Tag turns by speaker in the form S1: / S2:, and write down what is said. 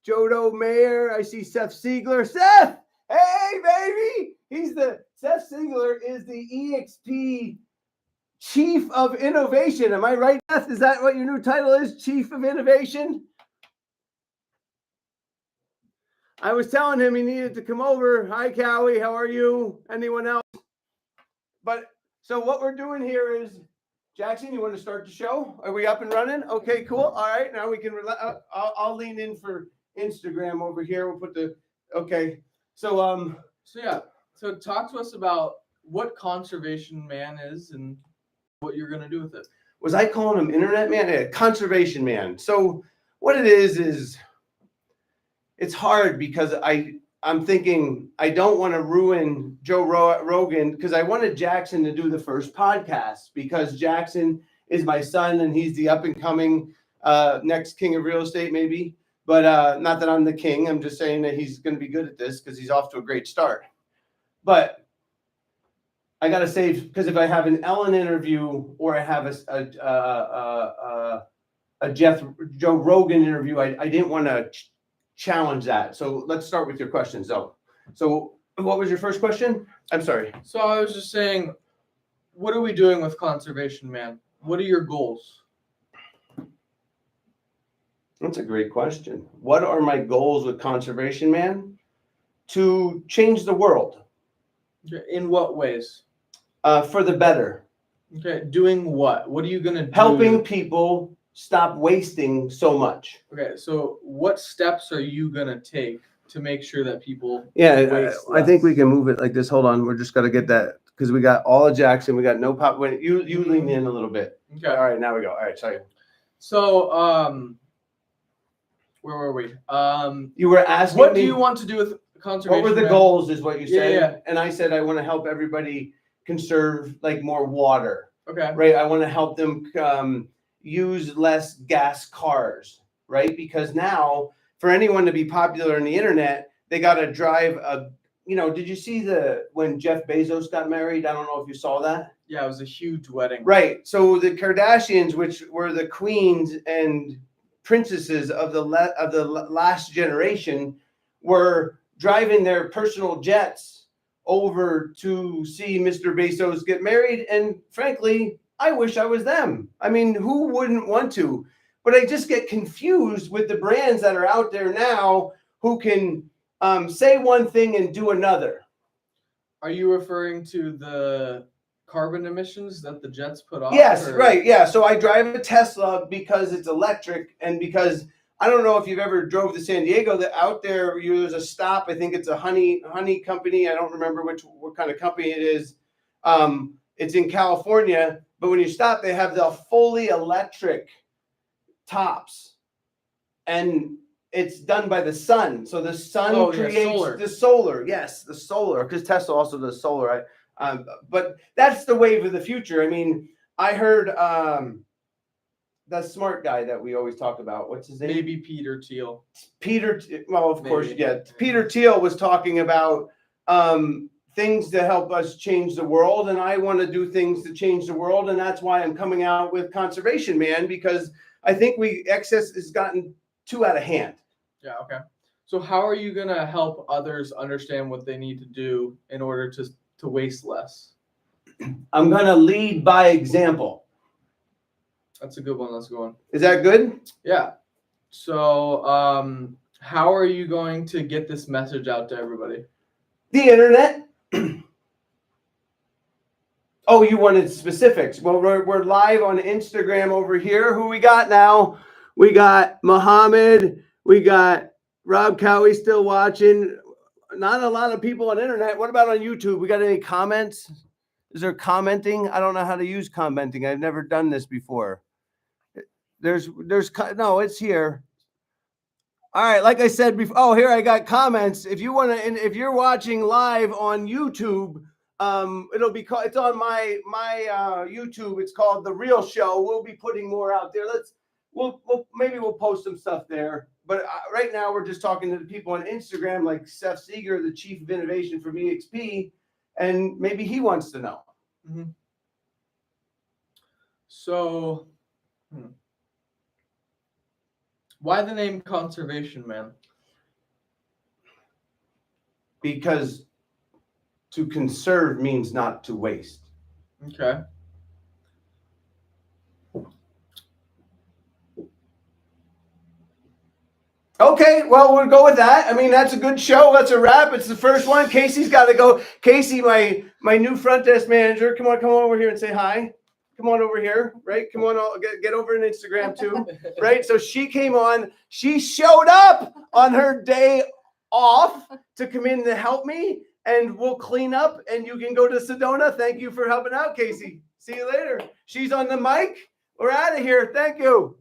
S1: Jodo Mayer. I see Seth Siegler. Seth, hey baby, Seth Siegler is the EXP Chief of Innovation. Am I right, Seth? Is that what your new title is? Chief of Innovation? I was telling him he needed to come over. Hi, Cowie. How are you? Anyone else? But so what we're doing here is, Jackson, you want to start the show? Are we up and running? Okay, cool. All right, now we can. I'll lean in for Instagram over here. We'll put the. Okay, so
S2: yeah. So talk to us about what Conservation Man is and what you're gonna do with it.
S1: Was I calling him Internet Man? Yeah, Conservation Man. So what it is it's hard because I'm thinking I don't want to ruin Joe Rogan because I wanted Jackson to do the first podcast because Jackson is my son and he's the up and coming next king of real estate maybe. But not that I'm the king. I'm just saying that he's going to be good at this because he's off to a great start. But I got to say, because if I have an Ellen interview or I have a Joe Rogan interview, I didn't want to challenge that. So let's start with your questions though. So what was your first question? I'm sorry.
S2: So I was just saying, what are we doing with Conservation Man? What are your goals?
S1: That's a great question. What are my goals with Conservation Man? To change the world.
S2: In what ways?
S1: For the better.
S2: Okay, doing what? What are you gonna do?
S1: Helping people stop wasting so much.
S2: Okay, so what steps are you gonna take to make sure that people
S1: waste I think we can move it like this. Hold on, we're just gonna get that because we got all of Jackson. We got no pop. When you lean in a little bit.
S2: Okay.
S1: All right, now we go. All right, sorry.
S2: So where were we?
S1: You were asking
S2: what do you want to do with Conservation?
S1: What were the goals? Is what you said.
S2: Yeah.
S1: And I said I want to help everybody conserve like more water.
S2: Okay.
S1: Right. I want to help them use less gas cars. Right. Because now for anyone to be popular on the internet, they got to drive a. Did you see when Jeff Bezos got married? I don't know if you saw that.
S2: Yeah, it was a huge wedding.
S1: Right. So the Kardashians, which were the queens and princesses of the last generation, were driving their personal jets over to see Mr. Bezos get married. And frankly, I wish I was them. I mean, who wouldn't want to? But I just get confused with the brands that are out there now who can say one thing and do another.
S2: Are you referring to the carbon emissions that the jets put off?
S1: Yes, right. Yeah. So I drive a Tesla because it's electric and because I don't know if you've ever drove to San Diego. That out there, there's a stop. I think it's a honey company. I don't remember what kind of company it is. It's in California, but when you stop, they have the fully electric tops, and it's done by the sun. So the sun creates the solar. Yes, the solar, because Tesla also does solar. But that's the wave of the future. I mean, I heard that smart guy that we always talk about. What's his name?
S2: Maybe Peter Thiel.
S1: Well, of course, yeah. Peter Thiel was talking about things to help us change the world, and I want to do things to change the world, and that's why I'm coming out with Conservation Man, because I think excess has gotten too out of hand.
S2: Yeah, okay. So how are you going to help others understand what they need to do in order to waste less?
S1: I'm going to lead by example.
S2: That's a good one. That's a good one.
S1: Is that good?
S2: Yeah. So how are you going to get this message out to everybody?
S1: The internet. Oh, you wanted specifics. Well, we're live on Instagram over here. Who we got now? We got Muhammad. We got Rob Cowie still watching. Not a lot of people on internet. What about on YouTube? We got any comments? Is there commenting? I don't know how to use commenting. I've never done this before. No, it's here. All right, like I said before. Oh, here I got comments. If you want to, and if you're watching live on YouTube, it'll be called. It's on my YouTube. It's called The Real Show. We'll be putting more out there. Maybe we'll post some stuff there. But right now we're just talking to the people on Instagram, like Seth Seeger, the Chief of Innovation from EXP, and maybe he wants to know.
S2: Mm-hmm. So, Why the name Conservation Man?
S1: Because to conserve means not to waste.
S2: Okay.
S1: Okay, well, we'll go with that. I mean, that's a good show. That's a wrap. It's the first one. Casey's got to go. Casey, my new front desk manager, come on over here and say hi. Come on over here, right? Come on, get over on Instagram too, right? So she came on. She showed up on her day off to come in to help me, and we'll clean up, and you can go to Sedona. Thank you for helping out, Casey. See you later. She's on the mic. We're out of here. Thank you.